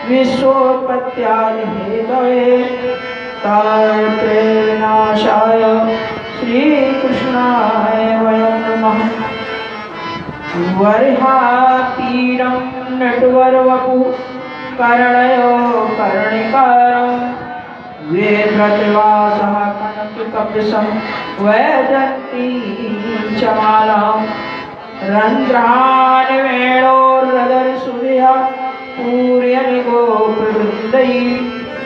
विश्वोत्पत्त्यादिहेतवे तारत्रयविनाशाय श्रीकृष्णाय वयं नमः। वर्हापीडं नटवरवपुः कर्णयो कर्णिकारं वेत्रत्वासः कनककपिशं वैजयन्तीं च मालां रन्ध्रानवेणोर्रदरसुधिः पूर्यनिगोपवृन्दैः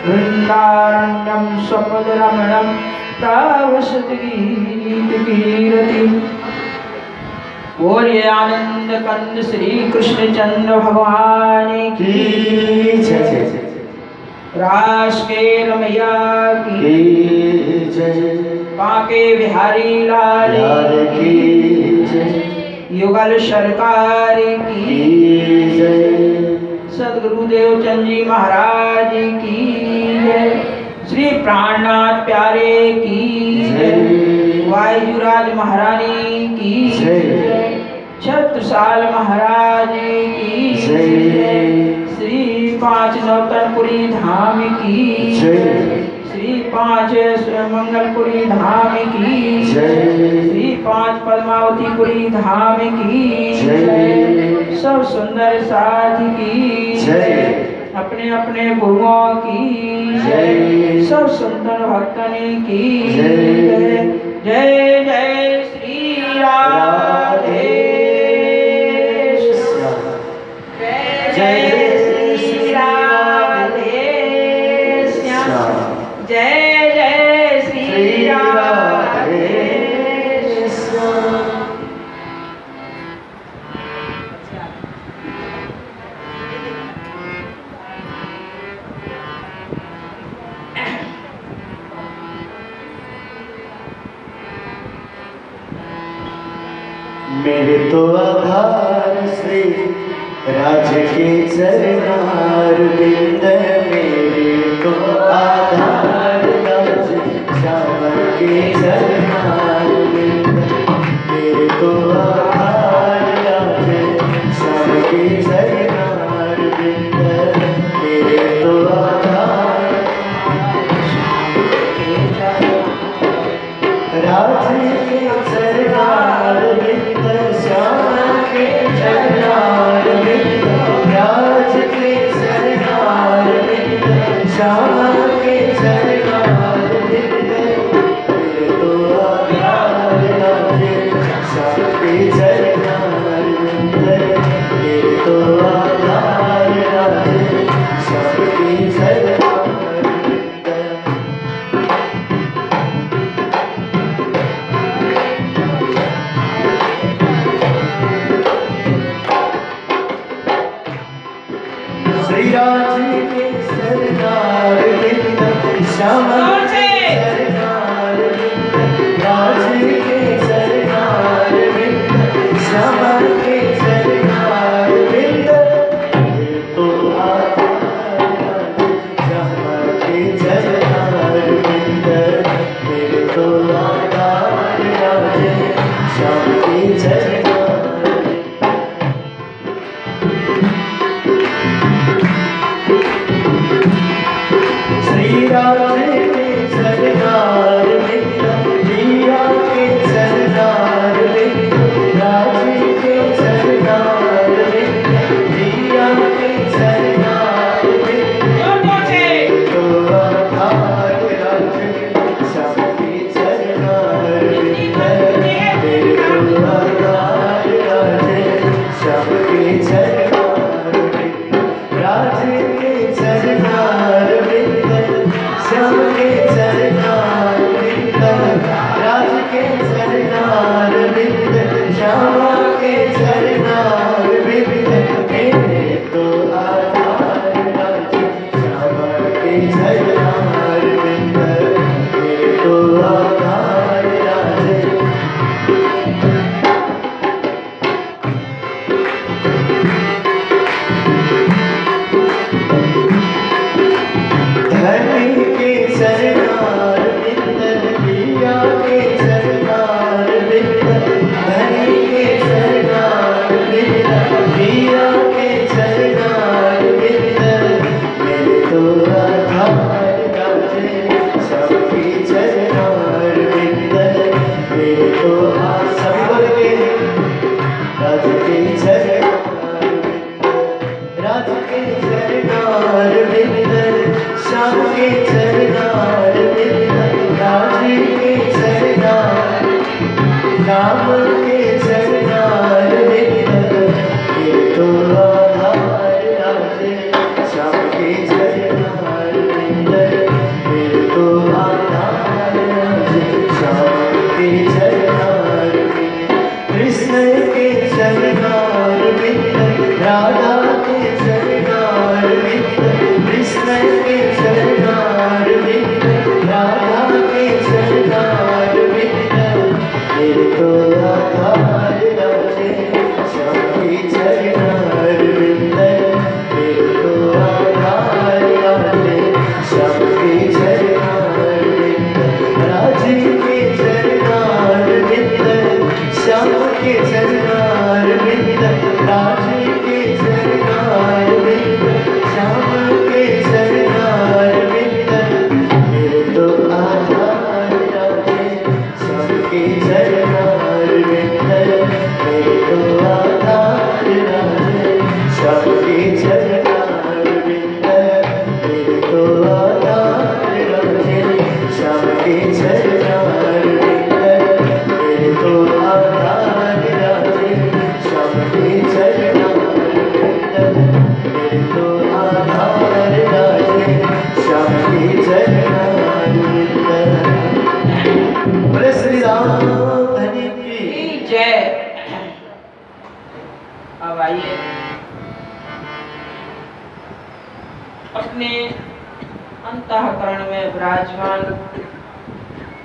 वृन्दारण्यं स्वपदरमणं प्रावसद्गीतकीरति। बोलिए आनंद कंद श्री कृष्ण चंद्र भगवान की जय। रास के रमैया की जय। बांके बिहारी लाल की जय। युगल सरकार की जय। सदगुरुदेव चंद जी महाराज की जय। श्री प्राणनाथ प्यारे की जय। वायुराज महारानी की जय। छत्रसाल महाराज की जय। श्री पांच नौतनपुरी धाम की जय। श्री पांच मंगलपुरी धाम की जय। श्री पांच पद्मावतीपुरी धाम की जय। सब सुंदर साथ की जय। अपने अपने गुरुओं की जय। सब संतन भक्तन की जय। जय जय श्री राधे जय श्री राधे श्याम। जय जय श्री राधे श्याम। मेरे तो आधार श्री राज के चरणार बिंद। मेरे तो आधार राज श्याम के चरणार बिंद। मेरे तो आधार राज श्याम के चरणार बिंद। मेरे तो आधार राज के चरणार बिंद। श्याम के चरणार बिंद। राज के चरणार बिंद। श्याम के चरणार बिंद। मेरे तो आधार राज श्याम के चरणार बिंद। मेरे तो आधार राज श्याम के चरणार बिंद। श्री राज के सरदार बिंद। श्याम के सरदार बिंद। राज के सरदार बिंद। श्याम के सरदार बिंद। मेरे तो आधार राज श्याम के सरदार बिंद। मेरे तो आधार राज श्याम के सरदार बिंद। श्री राज के राज के सरकार बिंदर श्याम के सरकार बिंदर राज के सरकार राम के सरकार बिंदर ये तो आधार राजे श्याम के सरकार बिंदर ये तो आधार राजे श्याम के सरकार बिंदर कृष्ण के सरकार बिंदर राधा के सरकार बिंदर कृष्ण के सरकार बिंदर राधा के सरकार बिंदर मेरे तो आधार राजे श्याम के सरकार बिंदर मेरे तो आधार राजे श्याम के सरकार बिंदर राजे के सरकार बिंदर श्याम के सरकार बिंदर राजे के सरकार बिंदर श्याम के सरकार बिंदर मेरे तो आधार राजे श्याम के सरकार बिंदर मेरे तो आधार राजे श्याम के सरकार बिंदर मेरे तो आधार राजे श्याम के सरकार बिंदर मेरे तो आधार राजे श्याम के सरकार बिंदर मेरे तो आधार राजे श्याम के सरकार बिंदर। बोले श्री राम धनी की जय। अब आइए अपने अंतःकरण में विराजमान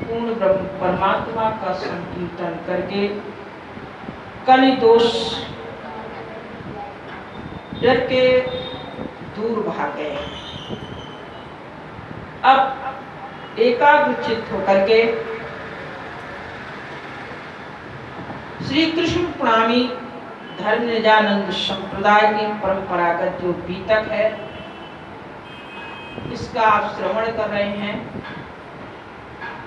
पूर्ण ब्रह्म परमात्मा का संकीर्तन करके कलि दोष डर के दूर भागे। अब एकाग्रचित्त होकर के श्री कृष्ण प्रणामी धर्म निजानंद संप्रदाय की परंपरागत जो बीतक है इसका आप श्रवण कर रहे हैं।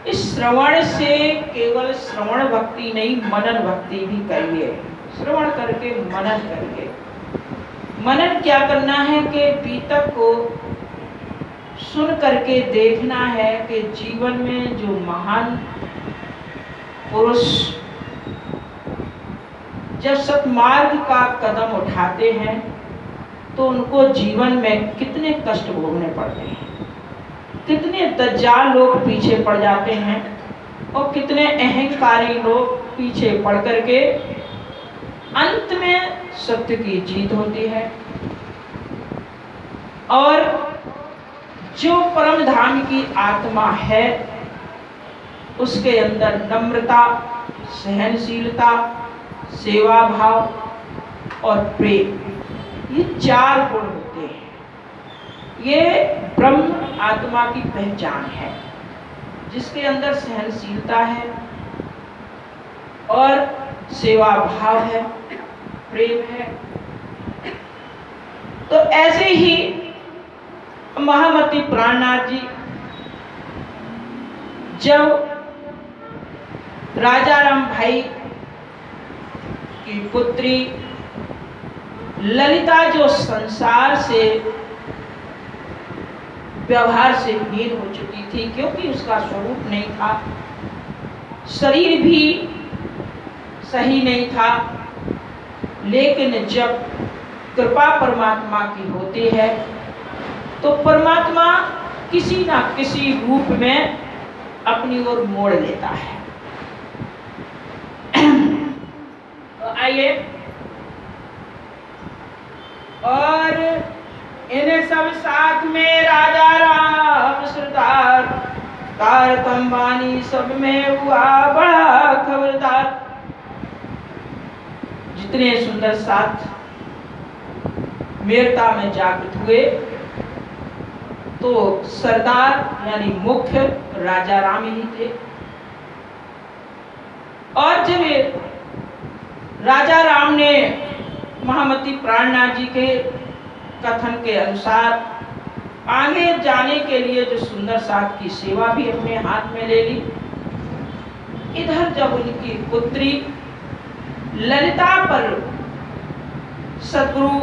इस श्रवण से केवल श्रवण भक्ति नहीं मनन भक्ति भी करिए। श्रवण करके मनन करिए। मनन क्या करना है कि बीतक को सुन करके देखना है कि जीवन में जो महान पुरुष जब सत्मार्ग का कदम उठाते हैं तो उनको जीवन में कितने कष्ट भोगने पड़ते हैं, कितने दज्जाल लोग पीछे पड़ जाते हैं और कितने अहंकारी लोग पीछे पड़ करके अंत में सत्य की जीत होती है। और जो परम धाम की आत्मा है उसके अंदर नम्रता, सहनशीलता, सेवा भाव और प्रेम, ये 4 गुण होते हैं। ये ब्रह्म आत्मा की पहचान है, जिसके अंदर सहनशीलता है और सेवा भाव है, प्रेम है। तो ऐसे ही महामती प्राणनाथ जी जब राजा राम भाई की पुत्री ललिता जो संसार से व्यवहार से हीन हो चुकी थी क्योंकि उसका स्वरूप नहीं था, शरीर भी सही नहीं था, लेकिन जब कृपा परमात्मा की होती है तो परमात्मा किसी ना किसी रूप में अपनी ओर मोड़ लेता है। तो आइए और इन्हें सब साथ में राजा राम सरदार तारतम बानी सब में हुआ बड़ा खबरदार। जितने सुंदर साथ वीरता में जागृत हुए तो सरदार यानी मुख्य राजा राम ही थे। और जब राजा राम ने महामती प्राणनाथ जी के कथन के अनुसार आगे जाने के लिए जो सुंदर साथ की सेवा भी अपने हाथ में ले ली, इधर जब उनकी पुत्री ललिता पर सद्गुरु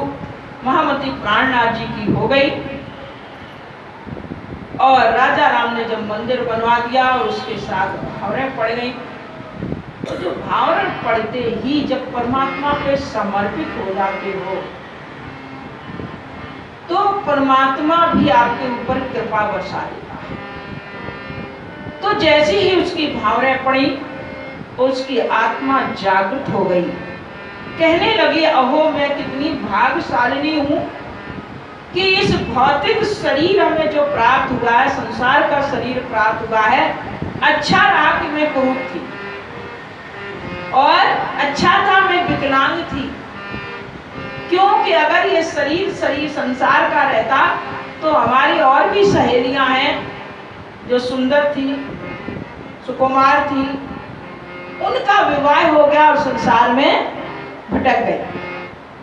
महामती प्राणनाथ जी की हो गई। और राजा राम ने जब मंदिर बनवा दिया और उसके साथ भावरें पड़ गई, तो जो भावरें पड़ते ही जब परमात्मा पे समर्पित हो जाते हो तो परमात्मा भी आपके ऊपर कृपा बरसा देता है। तो जैसे ही उसकी भावरें पड़ी, उसकी आत्मा जागृत हो गई, कहने लगी, अहो मैं कितनी भाग्यशालिनी हूं कि इस भौतिक शरीर हमें जो प्राप्त हुआ है, संसार का शरीर प्राप्त हुआ है, अच्छा रहा कि मैं कुरूप थी और अच्छा था मैं विकलांग थी। क्योंकि अगर ये शरीर संसार का रहता तो हमारी और भी सहेलियां हैं जो सुंदर थी, सुकुमार थी, उनका विवाह हो गया और संसार में भटक गए।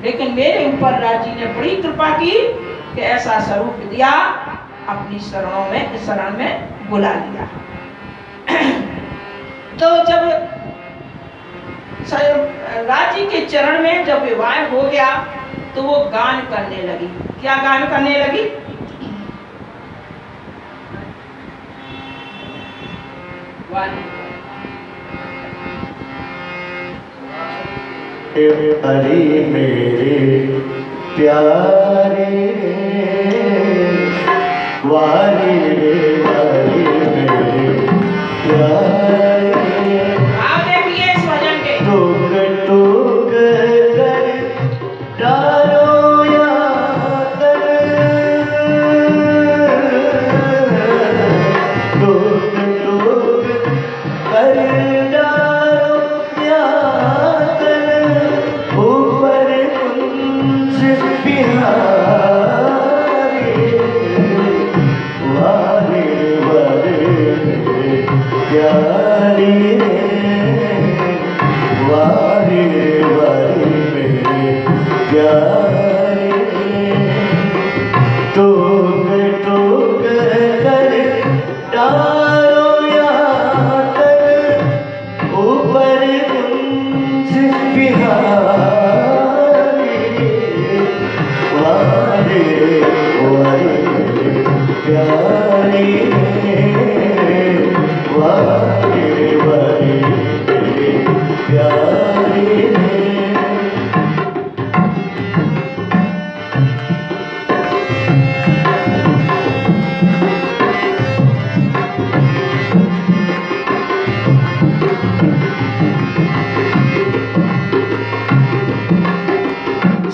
लेकिन मेरे ऊपर राज जी ने बड़ी कृपा की कि ऐसा स्वरूप दिया, अपनी शरण में बुला लिया। तो जब राज जी के चरण में जब विवाह हो गया तो वो गान करने लगी। क्या गान करने लगी? हरि मेरे प्यारे वारे हरि मेरे प्यारे। आप देखिए इस भजन के टोक टोक कर डालो या कर, टोक टोक कर डालो या कर, ऊपर कुंज बिहारी वारे वारे प्यारी वारे वारे मेरे प्यारे। टोक टोक कर डालो या कर, ऊपर कुंज बिहारी वारे वारे प्यारी वारे वारे प्यारी।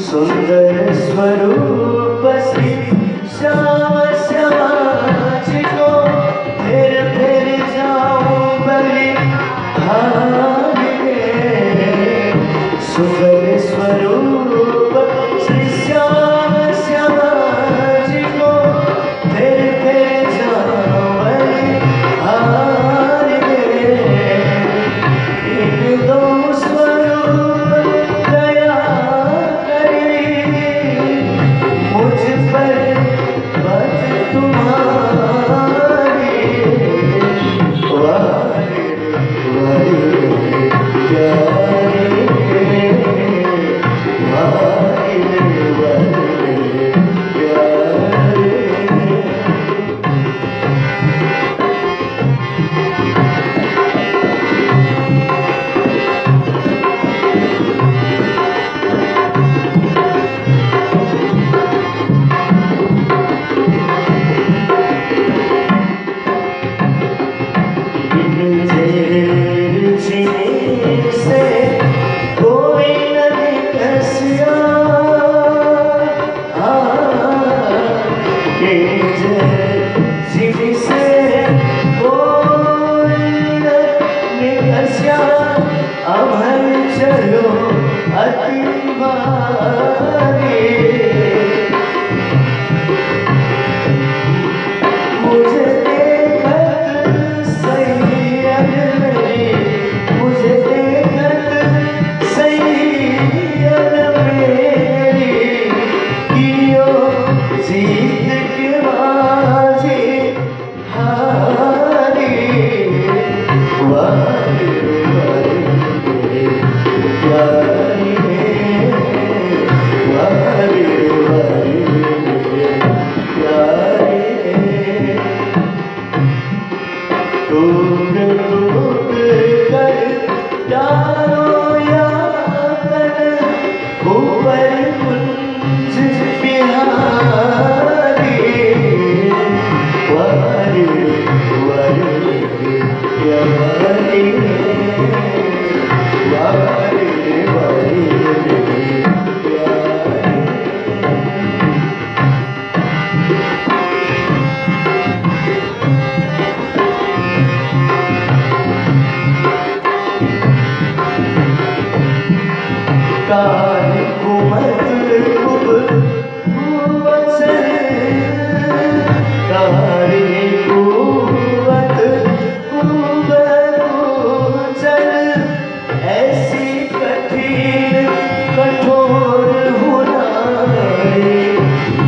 सुंदर स्वरूप श्री श्याम श्याम जी को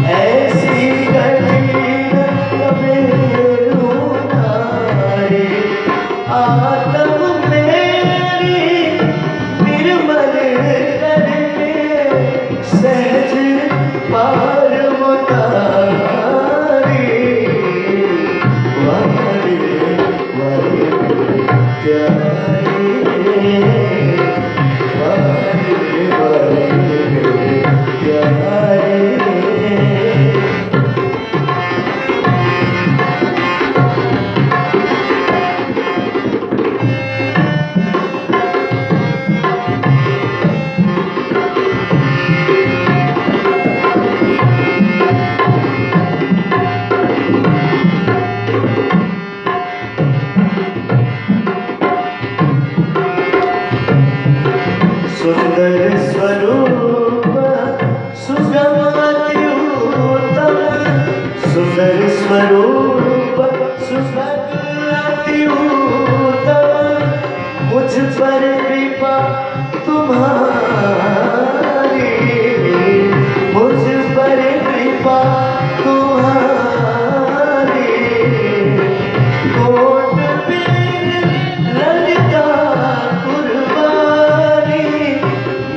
ऐसी कठिन कबीरू नारी आत्म मेरी निर्मल करके सहज पार उतारी वारे वारे प्यारे वारे वारे प्यारे सुंदर स्वरूप सुगम अति उत्तम सुंदर स्वरूप सुगम अति उत्तम मुझ पर कृपा तुम्हारी मुझ पर कृपा तुम्हारी कोट बिन ललिता कुर्बानी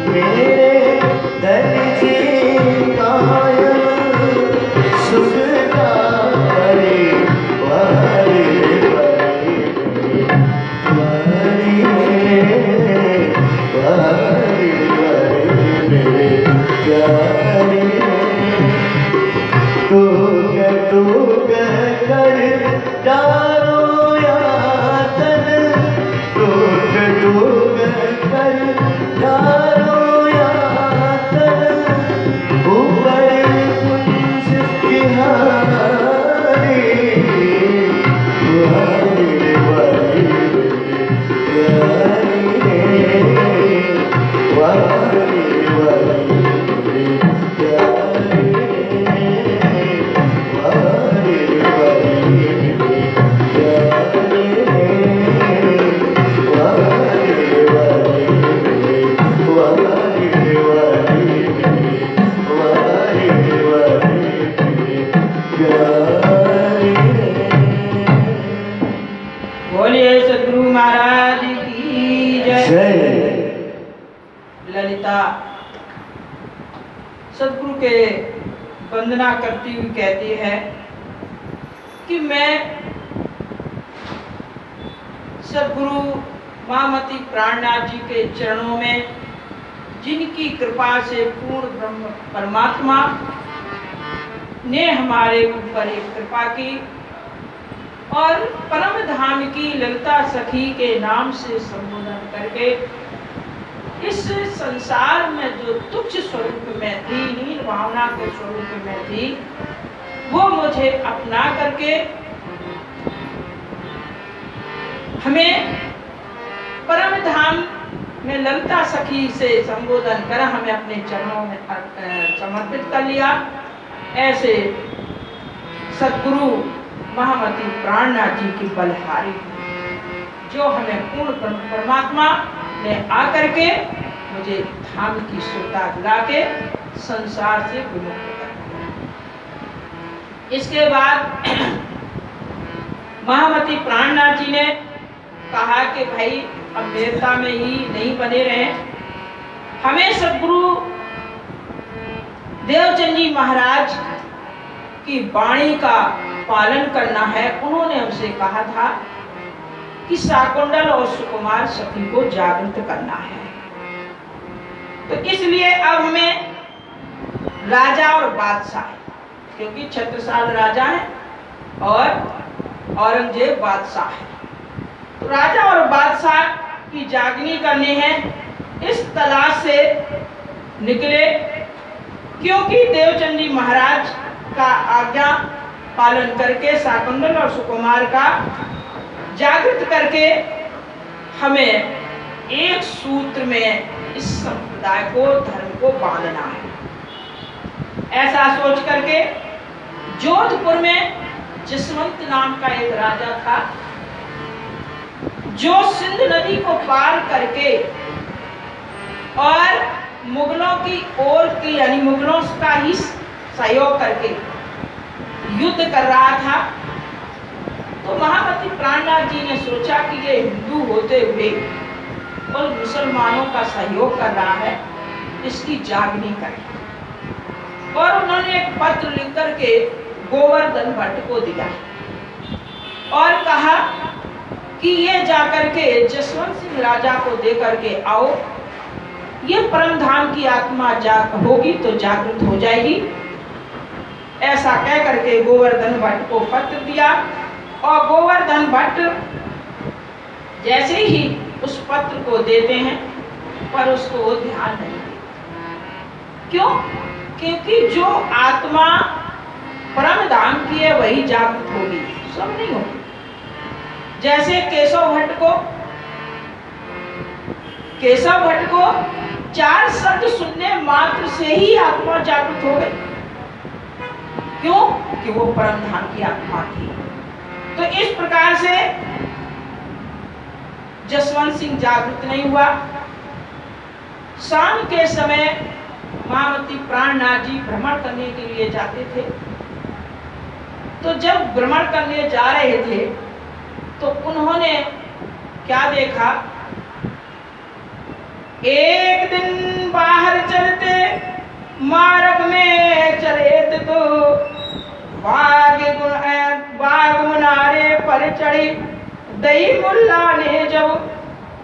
मेरे धन जी कायम सुखकारी वारी वारी वारी वारी वारी मेरे प्यारे टूक टूक कर डालो यातन टूक टूक कर डालो यातन ऊपर कुंज बिहारी वारी वारी प्यारी वारी वारी प्यारी वारी वारी प्यारी बोलिए सदगुरु महाराज की जय। ललिता सदगुरु के वंदना करती हुई कहती है कि मैं सदगुरु महामती प्राणनाथ जी के चरणों में जिनकी कृपा से पूर्ण ब्रह्म परमात्मा ने हमारे ऊपर एक कृपा की और परम धाम की ललिता सखी के नाम से संबोधन करके इस संसार में जो तुच्छ स्वरूप में थी, नील भावना के स्वरूप में थी, वो मुझे अपना करके हमें परम धाम में ललिता सखी से संबोधन कर हमें अपने चरणों में समर्पित कर लिया। ऐसे सद्गुरु महामती प्राणनाथ जी की बलहारी जो हमें पूर्ण परमात्मा ने आकर के मुझे धाम की सुरता दिला के संसार से विमुक्त कर दिया। इसके बाद महामती प्राणनाथ जी ने कहा कि भाई अब देवता में ही नहीं बने रहे, हमें सद्गुरु देवचंद जी महाराज की वाणी का पालन करना है। उन्होंने हमसे कहा था कि शाकुंतल और सुकुमार सखी को जागृत करना है, तो इसलिए अब हमें राजा और बादशाह, क्योंकि छत्रसाल राजा है और औरंगजेब बादशाह है, तो राजा और बादशाह की जागनी करनी है। इस तलाश से निकले, क्योंकि देवचंद जी महाराज का आज्ञा पालन करके शाकुंतल और सुकुमार का जागृत करके हमें एक सूत्र में इस संप्रदाय को, धर्म को बांधना है। ऐसा सोच करके जोधपुर में जसवंत नाम का एक राजा था, जो सिंध नदी को पार करके और मुगलों की ओर की, यानी मुगलों का ही सहयोग करके युद्ध कर रहा था। तो महामती प्राणनाथ जी ने सोचा कि ये हिंदू होते हुए और मुसलमानों का सहयोग कर रहा है, इसकी जागनी करें। और उन्होंने एक पत्र लिख करके गोवर्धन भट्ट को दिया और कहा कि ये जाकर के जसवंत सिंह राजा को दे करके आओ, ये परम धाम की आत्मा होगी तो जागृत हो जाएगी। ऐसा कह करके गोवर्धन भट्ट को पत्र दिया और गोवर्धन भट्ट जैसे ही उस पत्र को देते हैं पर उसको वो ध्यान नहीं देते। क्यों? क्योंकि जो आत्मा परम धाम की है वही जागृत होगी, सब नहीं होगी। जैसे केशव भट्ट को 4 शब्द सुनने मात्र से ही आत्मा जागृत हो गई। क्यों? कि वो परम धाम की आत्मा थी। तो इस प्रकार से जसवंत सिंह जागृत नहीं हुआ। शाम के समय महामती प्राणनाथ जी भ्रमण करने के लिए जाते थे। तो जब भ्रमण करने जा रहे थे तो उन्होंने क्या देखा, एक दिन बाहर चलते मार्ग में चले तो बाग मुनारे पर चढ़ी दई मुल्ला ने जब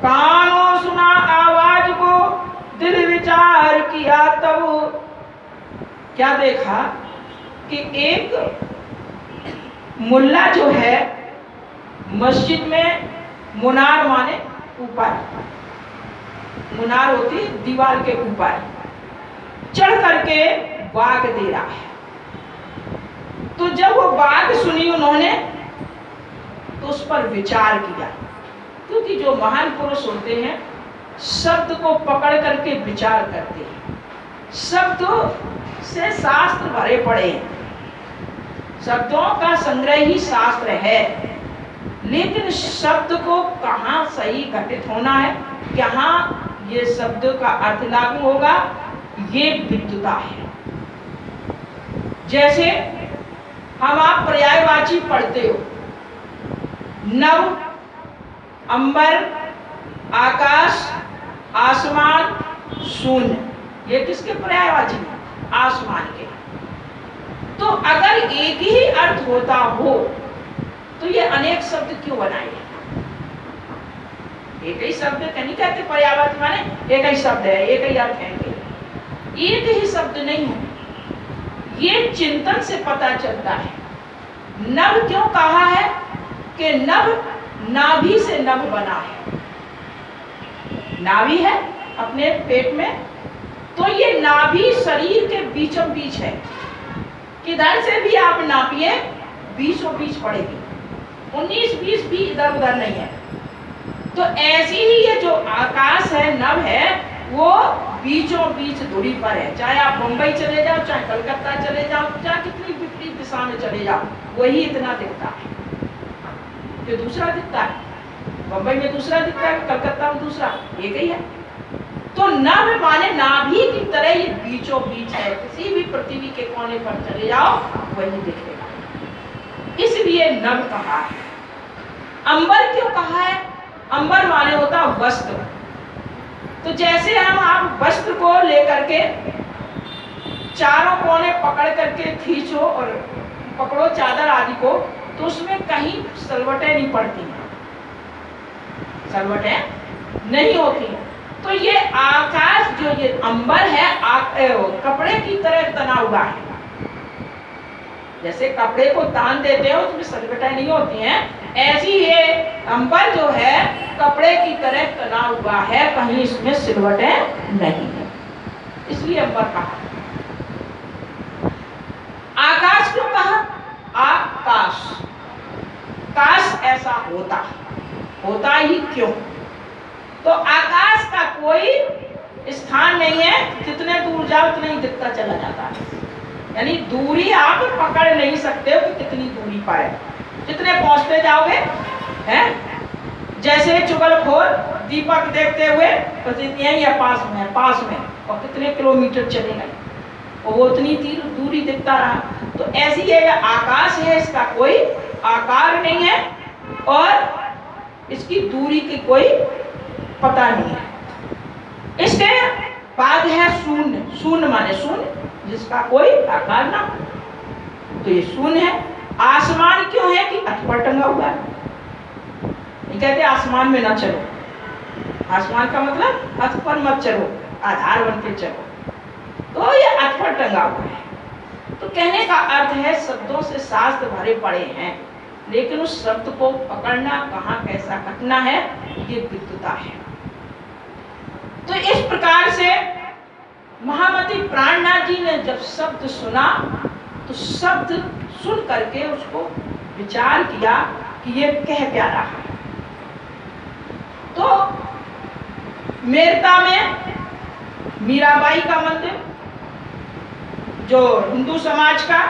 कानों सुना आवाज को दिल विचार किया तब क्या देखा कि एक मुल्ला जो है मस्जिद में मुनार माने ऊपर, मुनार होती दीवार के ऊपर चढ़ करके बाग दे रहा है। तो जब वो बात सुनी उन्होंने तो उस पर विचार किया, क्योंकि जो महान पुरुष होते हैं शब्द को पकड़ करके विचार करते हैं। शब्द से शास्त्र भरे पड़े हैं, शब्दों का संग्रह ही शास्त्र है, लेकिन शब्द को कहाँ सही घटित होना है, कहाँ ये शब्द का अर्थ लागू होगा, ये विद्वता है। जैसे हम आप पर्यायवाची पढ़ते हो, नव, अंबर, आकाश, आसमान, शून्य, ये किसके पर्यायवाची हैं? आसमान के। तो अगर एक ही अर्थ होता हो तो ये अनेक शब्द क्यों बनाए? एक ही शब्द नहीं कहते पर्यायवाची माने एक ही शब्द है, एक ही अर्थ है। एक ही शब्द नहीं है, ये चिंतन से पता चलता है। नभ क्यों कहा है कि नभ नाभि से नभ बना है। नाभि है अपने पेट में, तो ये नाभि शरीर के बीचों बीच है। किधर से भी आप नापिए बीचों बीच पड़ेगी, 19-20 भी इधर उधर नहीं है। तो ऐसी ही ये जो आकाश है, नभ है, वो बीचों बीच दूरी पर है। चाहे आप मुंबई चले जाओ, चाहे कलकत्ता चले जाओ, चाहे कितनी विपरीत दिशा में चले जाओ, वही इतना दिखता है। जो दूसरा दिखता है, मुंबई में दूसरा दिखता है, कलकत्ता में दूसरा, एक ही है। तो नभ माने नाभि की तरह ये बीचों बीच है, किसी भी पृथ्वी के कोने पर चले जाओ वही दिखेगा, इसलिए नभ कहा है। अंबर क्यों कहा है? अंबर माने होता वस्त्र। तो जैसे हम आप वस्त्र को लेकर के चारों कोने पकड़ करके खींचो और पकड़ो चादर आदि को, तो उसमें कहीं सलवटें नहीं पड़ती, सलवटें नहीं होती। तो ये आकाश जो ये अंबर है कपड़े की तरह तना हुआ है। जैसे कपड़े को तान देते हो उसमें सलवटें नहीं होती हैं, ऐसी ये अंबर जो है कपड़े की तरह तना हुआ है, कहीं इसमें सिलवटें नहीं है, इसलिए अंबर कहा। आकाश क्यों कहा? आकाश, काश ऐसा होता ही क्यों? तो आकाश का कोई स्थान नहीं है, जितने दूर जाओ उतना ही दिखता चला जाता है। यानी दूरी आप पकड़ नहीं सकते हो कि कितनी दूरी पर है, जितने पहुंचते जाओगे हैं। जैसे चुगलखोर दीपक देखते हुए तो यही है पास में, और कितने किलोमीटर चलेगा, और वो उतनी दूरी दिखता रहा। तो ऐसी ये आकाश है, इसका कोई आकार नहीं है और इसकी दूरी की कोई पता नहीं है। इसके बाद है शून्य। शून्य माने शून्य, जिसका कोई आकार ना हो, तो ये शून्य है। आसमान क्यों है कि अथ पर टंगा हुआ है। ये कहते आसमान में ना चलो, आसमान का मतलब अथ पर मत चलो, आधार बन के चलो, तो ये अथ पर टंगा हुआ है। तो कहने का अर्थ है शब्दों से शास्त्र भरे पड़े हैं, लेकिन उस शब्द को पकड़ना कहाँ कैसा घटना है, ये विद्वता है। तो इस प्रकार से महामती प्राणनाथ जी ने जब शब्द सुना तो शब्द सुन करके उसको विचार किया कि ये कह क्या रहा है। तो मेरता में मीराबाई का मंदिर जो हिंदू समाज का,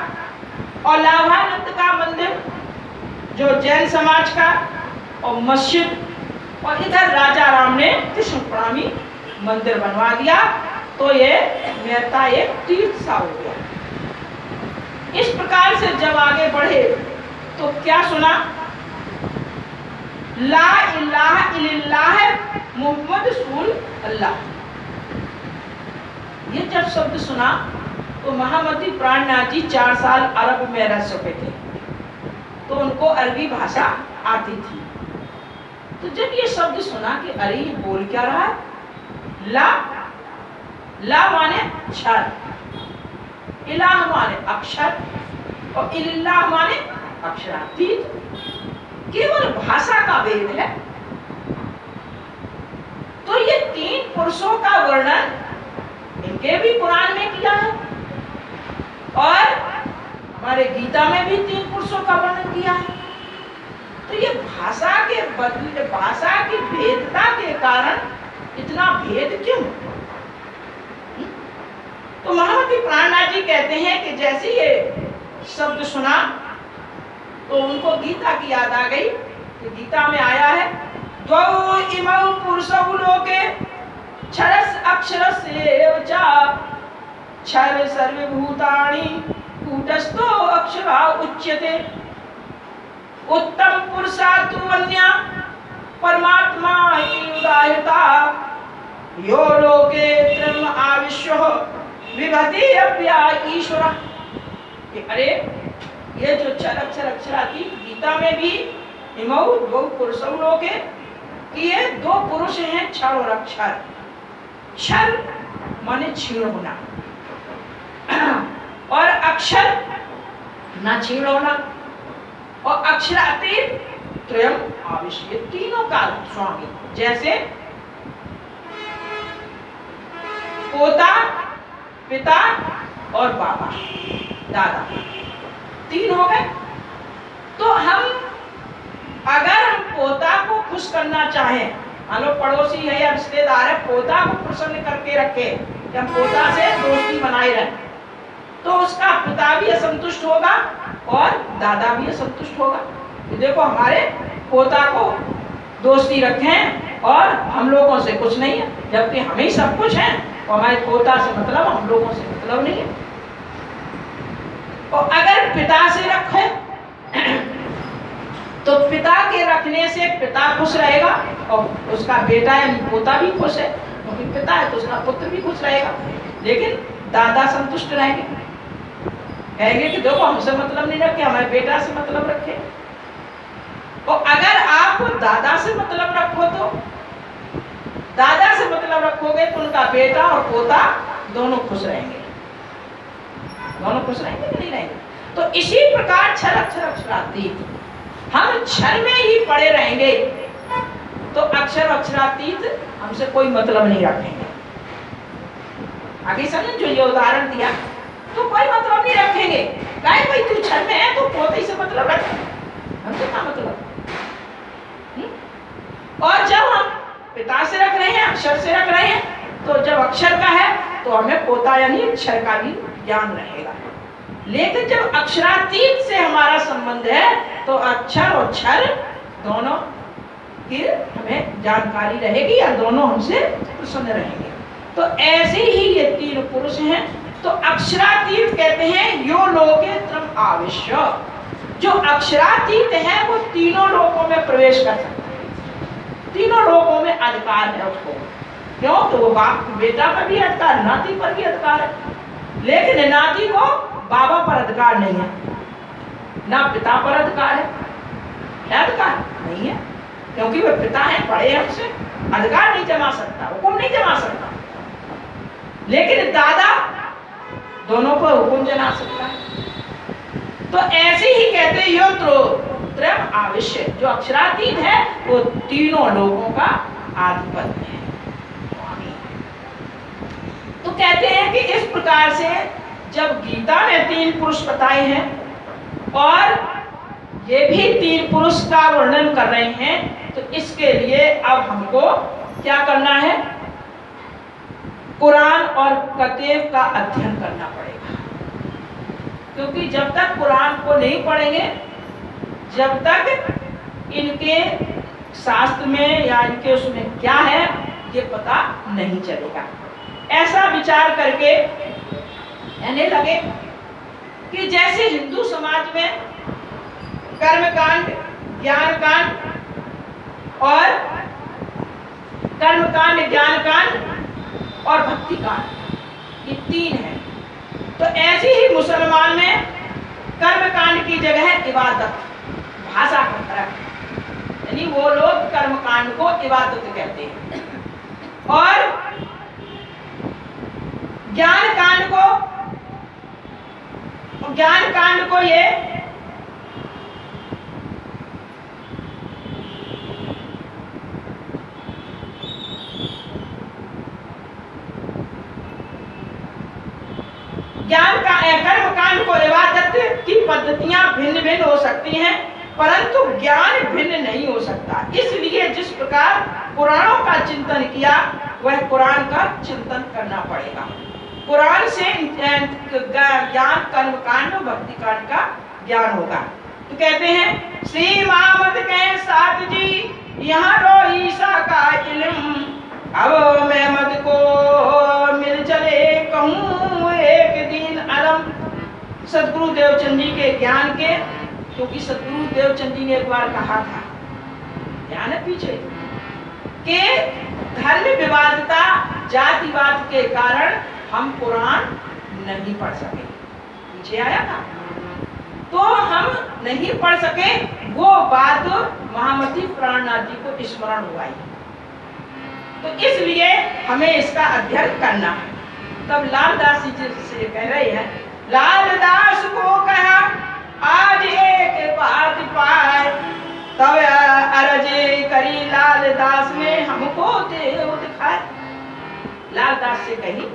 और लाभानंद का मंदिर जो जैन समाज का, और मस्जिद, और इधर राजा राम ने कृष्ण प्रणामी मंदिर बनवा दिया। तो ये मेरता एक तीर्थ सा हो गया। इस प्रकार से जब आगे बढ़े तो क्या सुना, ला इलाहा इल्लल्लाह मुहम्मद रसूल अल्लाह। ये जब शब्द सुना तो महामती प्राणनाथ जी 4 साल अरब में रह चुके थे, तो उनको अरबी भाषा आती थी। तो जब ये शब्द सुना कि अरे ये बोल क्या रहा है, ला माने अक्षर, इलाह माने अक्षर, और इल्लाह माने अक्षरातीत। केवल भाषा का भेद है। तो ये 3 पुरुषों का वर्णन इनके भी कुरान में किया है, और हमारे गीता में भी 3 पुरुषों का वर्णन किया है। तो ये भाषा के बदले, भाषा की भेदता के कारण इतना भेद क्यों? तो महामती प्राणनाथ जी कहते हैं कि जैसे ये शब्द सुना तो उनको गीता की याद आ गई। तो गीता में आया है, द्वौ इमौ पुरुषौ लोके क्षरस् अक्षरस्यैव च क्षर सर्वभूतानि कूटस्थो अक्षरा उच्यते। उत्तम पुरुषा तु अन्या परमात्मा इति उदाहृता यो लोके त्रयम् आविश्य विभति अव्या ईश्वरः। अरे ये जो क्षर अक्षर अक्षरातीत गीता में भी इमौ द्वौ पुरुषौ लोके, कि ये 2 पुरुष हैं, क्षर और अक्षर। क्षर माने क्षीण होना, और अक्षर ना क्षीण होना, और अक्षरातीत त्रयम् आविश्य, तीनों का स्वामी। जैसे पोता, पिता और बाबा, दादा, 3 हो गए। तो हम अगर हम पोता को खुश करना चाहें, मान लो पड़ोसी है या रिश्तेदार है, पोता को प्रसन्न करके रखे, कि हम पोता से दोस्ती बनाए रहे, तो उसका पिता भी असंतुष्ट होगा और दादा भी असंतुष्ट होगा। तो देखो हमारे पोता को दोस्ती रखें और हम लोगों से कुछ नहीं है, जबकि हमें ही सब कुछ है, और हमारे पोता से मतलब, हम लोगों से मतलब नहीं है। और अगर पिता से रखे तो पिता के रखने से पिता खुश रहेगा, और उसका बेटा यानी पोता भी खुश है, क्योंकि पिता है तो उसका पुत्र भी खुश रहेगा। लेकिन दादा संतुष्ट रहेंगे, कहेंगे कि देखो हमसे मतलब नहीं रखे, हमारे बेटा से मतलब रखे। और अगर आप दादा से मतलब रखो, तो दादा से मतलब रखोगे तो उनका बेटा और पोता दोनों खुश रहेंगे। दोनों खुश रहेंगे कि नहीं रहेंगे? तो इसी प्रकार क्षर अक्षर अक्षरातीत, हम क्षर में ही पड़े रहेंगे तो अक्षर अक्षरातीत हमसे कोई मतलब नहीं रखेंगे। आगे समझ, जो ये उदाहरण दिया, तो कोई मतलब नहीं रखेंगे। कहे भाई तू क्षर में है तो पोते से मतलब रख, हमसे क्या मतलब? और जब हम पिता से रख रहे हैं, अक्षर से रख रहे हैं, तो जब अक्षर का है तो हमें पोता यानी अक्षर का भी ज्ञान रहेगा। लेकिन जब अक्षरातीत से हमारा संबंध है तो अक्षर और क्षर दोनों की हमें जानकारी रहेगी, या दोनों हमसे प्रसन्न रहेंगे। तो ऐसे ही ये 3 पुरुष हैं। तो अक्षरातीत कहते हैं यो लोके त्रम आविश्य, जो अक्षरातीत है वो तीनों लोकों में प्रवेश कर सकता है, तीनों लोकों में अधिकार है उसको। क्यों? तो वो बाप बेटा पर भी अधिकार, नाती पर भी अधिकार है, लेकिन नाती को बाबा पर अधिकार नहीं है, ना पिता पर अधिकार है अधिकार नहीं है, क्योंकि वे पिता हैं, बड़े हैं, उससे अधिकार नहीं जमा सकता, हुक्म नहीं जमा सकता। लेकिन दादा दोनों पर हुक्म जना सकता है। तो ऐसे ही कहते हैं यो त्रयम आविश्य, जो अक्षरातीत है वो तीनों लोगों का आधिपत्य है। तो कहते हैं कि इस प्रकार से जब गीता में 3 पुरुष बताए हैं और ये भी 3 पुरुष का वर्णन कर रहे हैं, तो इसके लिए अब हमको क्या करना है? कुरान और कतेब का अध्ययन करना पड़ेगा, क्योंकि जब तक कुरान को नहीं पढ़ेंगे, जब तक इनके शास्त्र में या इनके उसमें क्या है ये पता नहीं चलेगा। ऐसा विचार करके कहने लगे कि जैसे हिंदू समाज में कर्मकांड, ज्ञानकांड और कर्मकांड, ज्ञानकांड और भक्ति कांड, ये 3 है। तो ऐसे ही मुसलमान में कर्मकांड की जगह है इबादत, भाषा का फर्क, यानी वो लोग कर्मकांड को इबादत कहते हैं और ज्ञान कांड को ये कर्मकांड को इबादत की पद्धतियां भिन्न भिन्न हो सकती हैं, परंतु ज्ञान भिन्न नहीं हो सकता। इसलिए जिस प्रकार पुराणों का चिंतन किया, वह कुरान का चिंतन करना पड़ेगा। कुरान से ज्ञान कर्मकांड और भक्ति कांड का ज्ञान होगा। तो कहते हैं श्री मामद के साथ जी यहाँ रो ईसा का इल्म, अब मैं मद को मिल चले कहूँ एक दिन अलम। सदगुरु देवचंद जी के ज्ञान के, क्योंकि सदगुरु देवचंद जी ने एक बार कहा था, ध्यान है पीछे, कि धर्म विवादता, जातिवाद के कारण हम कुरान नहीं पढ़ सके, पीछे आया था, तो हम नहीं पढ़ सके। वो बात महामती प्राणनाथ जी को स्मरण हुआ, तो इसलिए हमें इसका अध्ययन करना है। तब लालदास जी से कह रहे हैं, लालदास को कहा आज एक बात पाए, तब अरज करी लालदास ने हमको देव दिखाए। लालदास से कही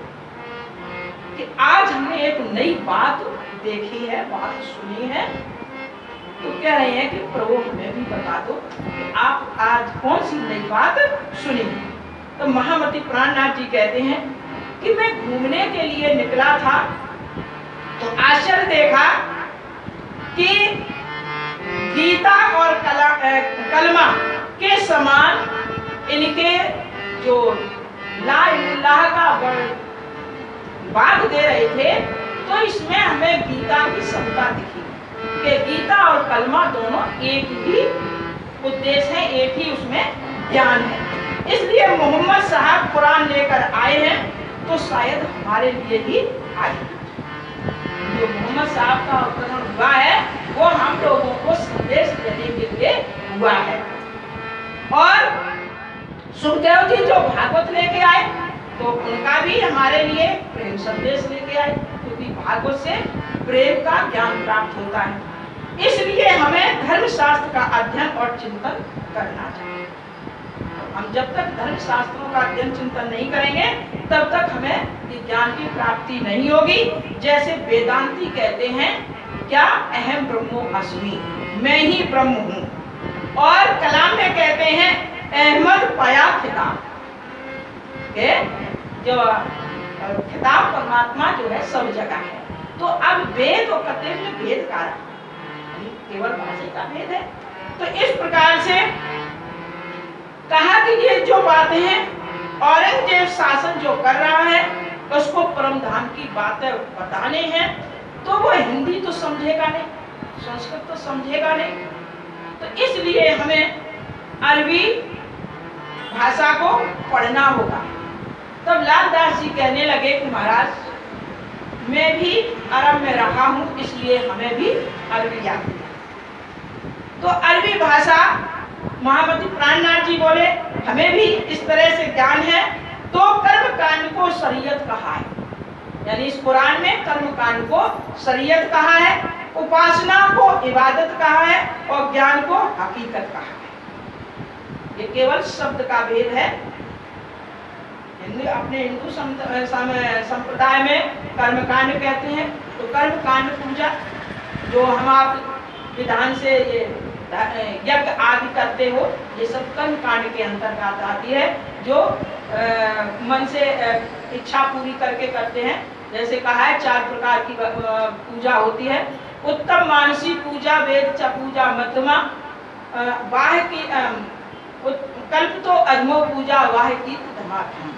कि आज हमने एक नई बात देखी है, बात सुनी है, तो कह रहे हैं कि प्रभु हमें भी बता दो कि आप आज कौन सी नई बात सुनी। तो महामती प्राणनाथ जी कहते हैं कि मैं घूमने के लिए निकला था, तो आश्चर्य देखा कि गीता और कलमा के समान इनके जो ला इलाहा का बात दे रहे थे, तो इसमें हमें गीता की समता दिखी कि गीता और कलमा दोनों एक ही उद्देश्य है, एक ही उसमें ज्ञान है। इसलिए मोहम्मद साहब कुरान लेकर आए हैं, तो शायद हमारे लिए ही आए। जो मोहम्मद साहब का अवतरण हुआ है वो हम लोगों को संदेश देने के लिए हुआ है। और सुखदेव जी जो भागवत लेके आए, तो उनका भी हमारे लिए प्रेम संदेश लेके आए, क्योंकि भागवत से प्रेम का ज्ञान प्राप्त होता है। इसलिए हमें धर्म शास्त्र का अध्ययन और चिंतन करना चाहिए। हम जब तक धर्म शास्त्रों का अध्ययन चिंतन नहीं करेंगे, तब तक हमें ज्ञान की प्राप्ति नहीं होगी। जैसे वेदांती कहते हैं, क्या अहम ब्रह्मो अस्मि, मैं ही ब्रह्म हूँ। और कलाम में कहते हैं अहमद पया खिताब, जो खिताब परमात्मा जो है सब जगह है। तो अब वेद और कतेब में भेद का केवल भाषा का भेद है। तो इस प्रकार से कहा कि ये जो बातें हैं, औरंगजेब शासन जो कर रहा है, उसको परम धाम की बातें बताने हैं तो वो हिंदी तो समझेगा नहीं, संस्कृत तो समझेगा नहीं। तो इसलिए हमें अरबी भाषा को पढ़ना होगा। तब लालदास जी कहने लगे कि महाराज मैं भी अरब में रहा हूँ, इसलिए हमें भी अरबी आती है। तो अरबी भाषा महामती प्राणनाथ जी बोले हमें भी इस तरह से ज्ञान है। तो कर्म कांड को शरीयत कहा है, यानी इस कुरान में कर्म कांड को शरीयत कहा है, उपासना को इबादत कहा है और ज्ञान को हकीकत कहा है। ये केवल शब्द का भेद है। अपने हिंदू संप्रदाय में कर्मकांड कहते हैं। तो कर्मकांड पूजा जो हम आप विधान से ये यज्ञ आदि करते हो, ये सब कर्मकांड के अंतर्गत आती है, जो मन से इच्छा पूरी करके करते हैं। जैसे कहा है 4 प्रकार की पूजा होती है। उत्तम मानसी पूजा, वेद च पूजा मध्यमा, वाह की कल्प तो अधमो पूजा, वाह की धमाधम।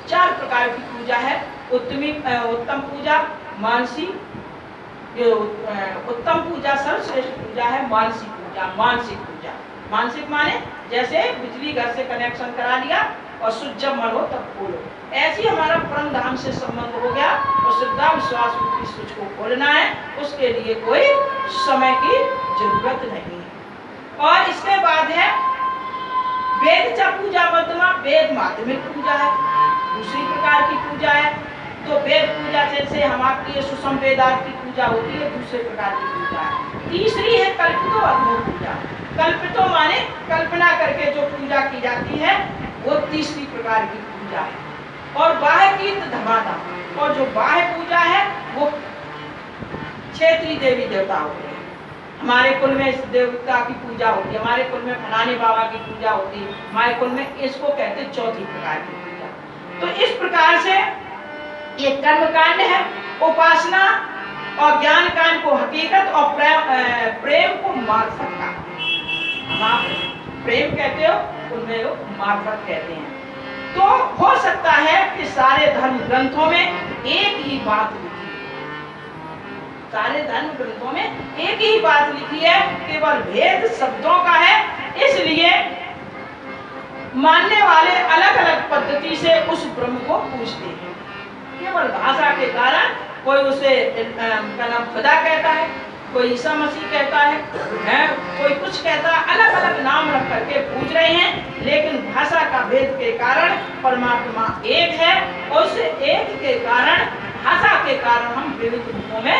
4 प्रकार की पूजा है। उत्तम पूजा मानसी, जो उत्तम पूजा सर्वश्रेष्ठ पूजा है मानसी पूजा, मानसिक पूजा। मानसिक माने जैसे बिजली घर से कनेक्शन करा लिया और सुध जब मन हो तब खोलो, ऐसी हमारा परम धाम से संबंध हो गया। और श्रद्धा विश्वास की स्विच को खोलना है, उसके लिए कोई समय की जरूरत नहीं। और इसके बाद है वेद च पूजा मध्यमा, वेद माध्यमिक पूजा है, दूसरी प्रकार की पूजा है। तो वेद पूजा जैसे हम आपकी सुषम वेदार्थ की पूजा होती है, दूसरे प्रकार की पूजा है। तीसरी है कल्पितो अधमो पूजा। कल्पितो माने कल्पना करके जो पूजा की जाती है, वो तीसरी प्रकार की पूजा है। और बाह्य की धमाधम, और जो बाह्य पूजा है वो क्षेत्रीय देवी देवता होते हैं। हमारे कुल में इस देवता की पूजा होती है, हमारे कुल में फलाने बाबा की पूजा होती है, हमारे कुल में इसको कहते हैं चौथी प्रकार की पूजा। तो इस प्रकार से ये कर्म कांड है, उपासना और ज्ञान कांड को हकीकत और प्रेम को मार्फत का, हम आप प्रेम कहते हो, उनमें वो मार्फत कहते हैं। तो हो सकता है कि सारे धर्म ग्रंथों में एक ही बात लिखी है, सारे धर्म ग्रंथों में एक ही बात लिखी है, केवल भेद शब्दों का है। इसलिए मानने वाले अलग अलग पद्धति से उस ब्रह्म को पूछते हैं। केवल भाषा के कारण कोई उसे का नाम खुदा कहता है, कोई ईसा मसीह कहता है, कोई कुछ कहता है, अलग अलग नाम रख करके पूछ रहे हैं। लेकिन भाषा का भेद के कारण परमात्मा एक है, और उस एक के कारण, भाषा के कारण हम विविध रूपों में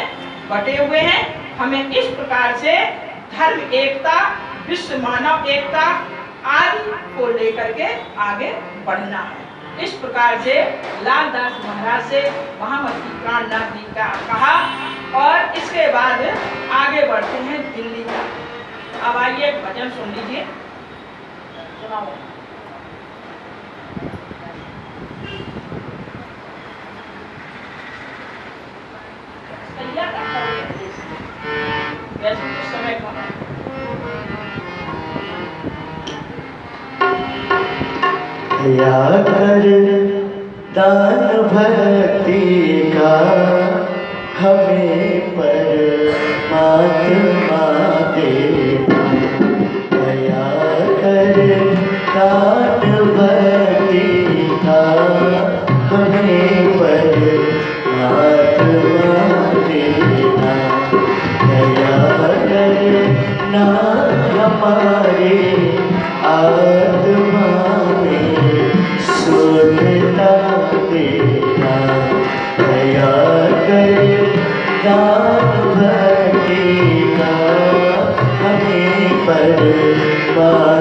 बटे हुए हैं। हमें इस प्रकार से धर्म एकता, विश्व मानव एकता आदि को लेकर के आगे बढ़ना है। इस प्रकार से लालदास महाराज से महामती प्राणनाथ जी का कहा। और इसके बाद आगे बढ़ते हैं दिल्ली का। अब आइए एक भजन सुन लीजिए, सुनाओ। वैसे कुछ समय कम है। या कर दान भक्ति का हमें परमात्मा दे। दया कर दान भक्ति का हमें परमात्मा देना। दया करना हमारे आत्मा सुनता देना। दया कर दान भक्ति का हमें परमात्मा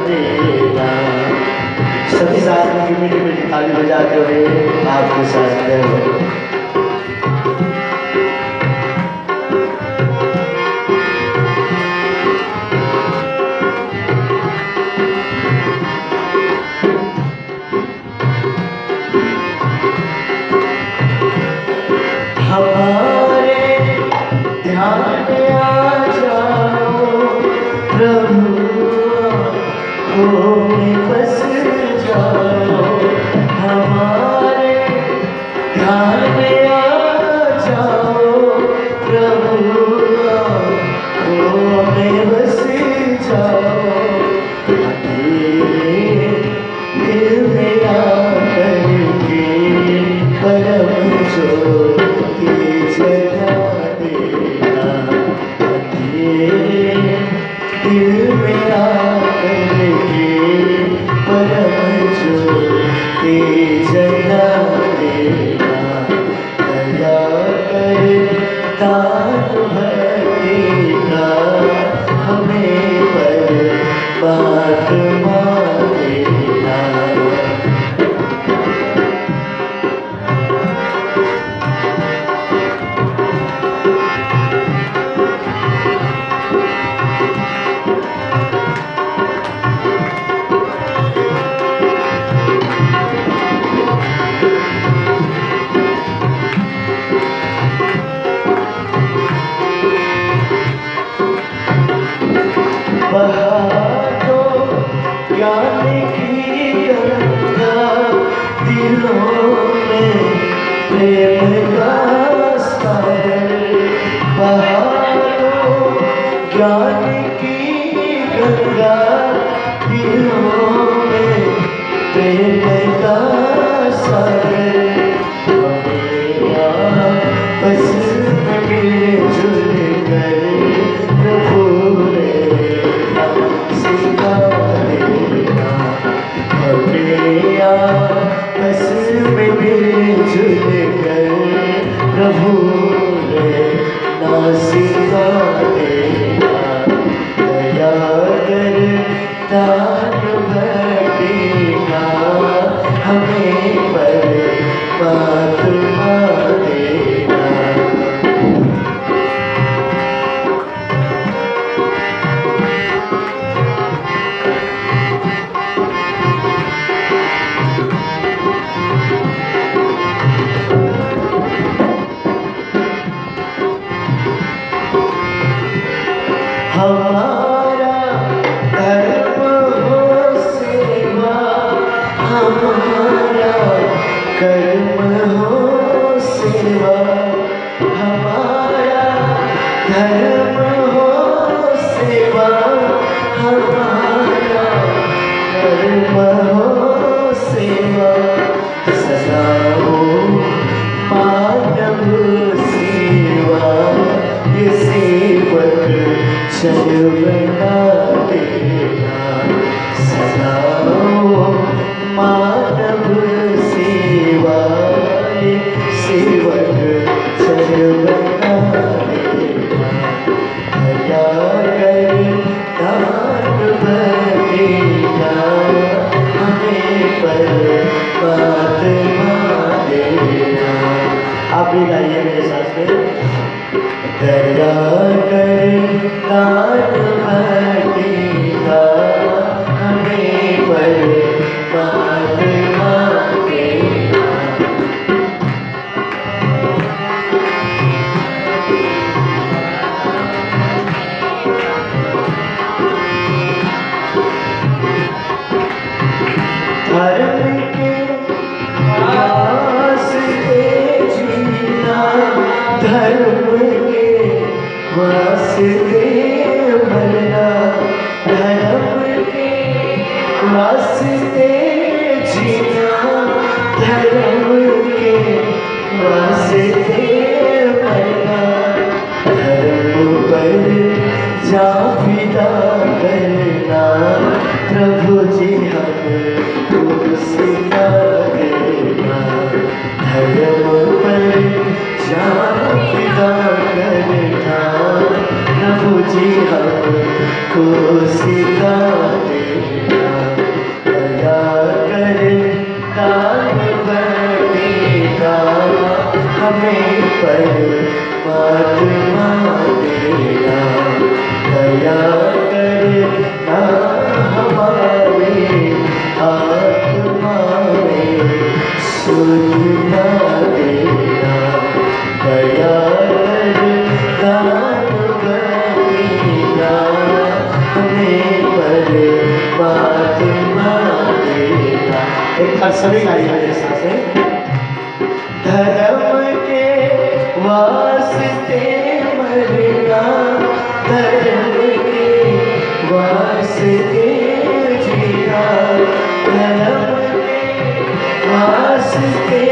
देना। सभी साथ में मीठी मीठी ताली बजाते हुए आपके साथ गए। हमारे ध्यान आ जाओ प्रभु, आँखों में बस जाओ। हमारे ज्ञान की गंगा दिलों में प्रेम का सागर हमें आपस में मिलजुल कर प्रभु ने सिखा देना हमें आपस में मिलजुल कर प्रभु ने ना सिखा देना दया कर दान भटिका हमें परमात्मा देना हमारा धर्म हो सेवा हमारा कर्म हो सेवा हमारा धर्म हो सेवा हमारा कर्म हो सेवा सदा हो मानव सेवा ये सेवक चल बना देना सदा हो मानव सेवा ये सेवक चल बना देना दया कर दान भटिका हमें परमात्मा देना। आप भी गाइए मेरे साथ में दया कर दान भटिका हमें परमात्मा देना। धर्म के वास्ते जीना धर्म के वास्ते मरना धर्म के वास्ते जीना धर्म के वास्ते मरना धर्म पर जा फिदा करना प्रभु जी हमको सिखा देना धर्म पर जा फिदा करना प्रभु जी हमको सिखा देना दया कर दान भटिका हमें परमात्मा देना दया करना हमारे आत्मा में सुधना देना दया करना भटिका हमें परमात्मा देना। एक बार सभी गाइए मेरे साथ में धर्म के वास्ते मरना धर्म के वास्ते जीना धर्म के वास्ते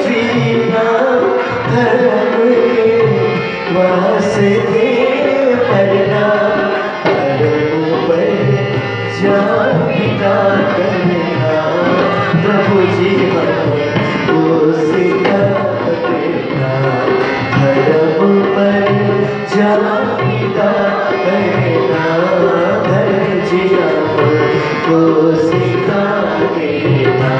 जीना धर्म के वास्ते मरना धर्म पर जा फिदा करना प्रभु जी हमको सिखा देना धर्म पर जा फिदा करना धर्म जी हमको सिखा देना।